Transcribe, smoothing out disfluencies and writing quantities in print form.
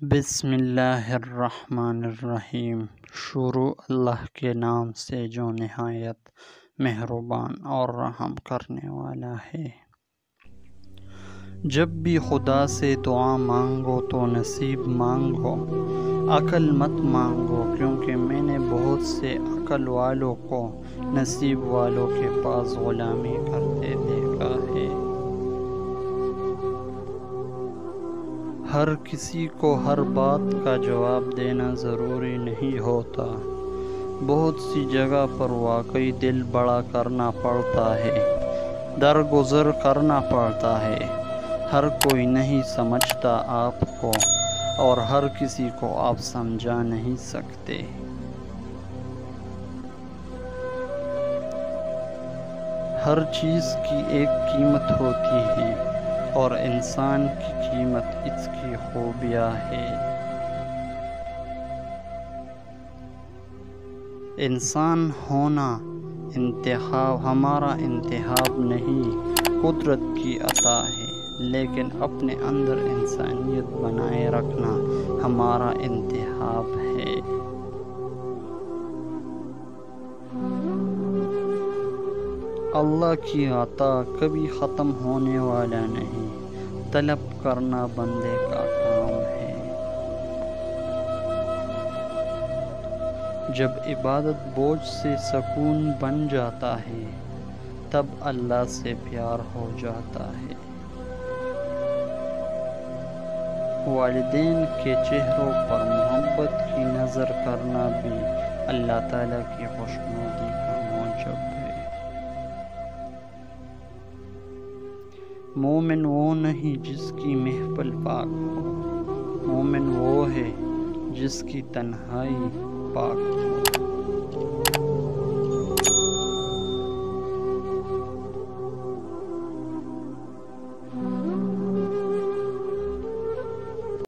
بسم اللہ الرحمن الرحیم۔ شروع اللہ کے نام سے جو نہایت مہربان اور رحم کرنے والا ہے۔ جب بھی خدا سے دعا مانگو تو نصیب مانگو، عقل مت مانگو، کیونکہ میں نے بہت سے عقل والوں کو نصیب والوں کے پاس غلامی کرتے دیکھا ہے۔ ہر کسی کو ہر بات کا جواب دینا ضروری نہیں ہوتا۔ بہت سی جگہ پر واقعی دل بڑا کرنا پڑتا ہے، درگزر کرنا پڑتا ہے۔ ہر کوئی نہیں سمجھتا آپ کو، اور ہر کسی کو آپ سمجھا نہیں سکتے۔ ہر چیز کی ایک قیمت ہوتی ہے، اور انسان کی قیمت اس کی خوبیاں ہے۔ انسان ہونا ہمارا انتخاب نہیں، قدرت کی عطا ہے، لیکن اپنے اندر انسانیت بنائے رکھنا ہمارا انتخاب ہے۔ اللہ کی عطا کبھی ختم ہونے والا نہیں، طلب کرنا بندے کا کام ہے۔ جب عبادت بوجھ سے سکون بن جاتا ہے، تب اللہ سے پیار ہو جاتا ہے۔ والدین کے چہروں پر محبت کی نظر کرنا بھی اللہ تعالیٰ کی خوشنودی کا موجب ہے۔ مومن وہ نہیں جس کی محفل پاک ہو، مومن وہ ہے جس کی تنہائی پاک ہو۔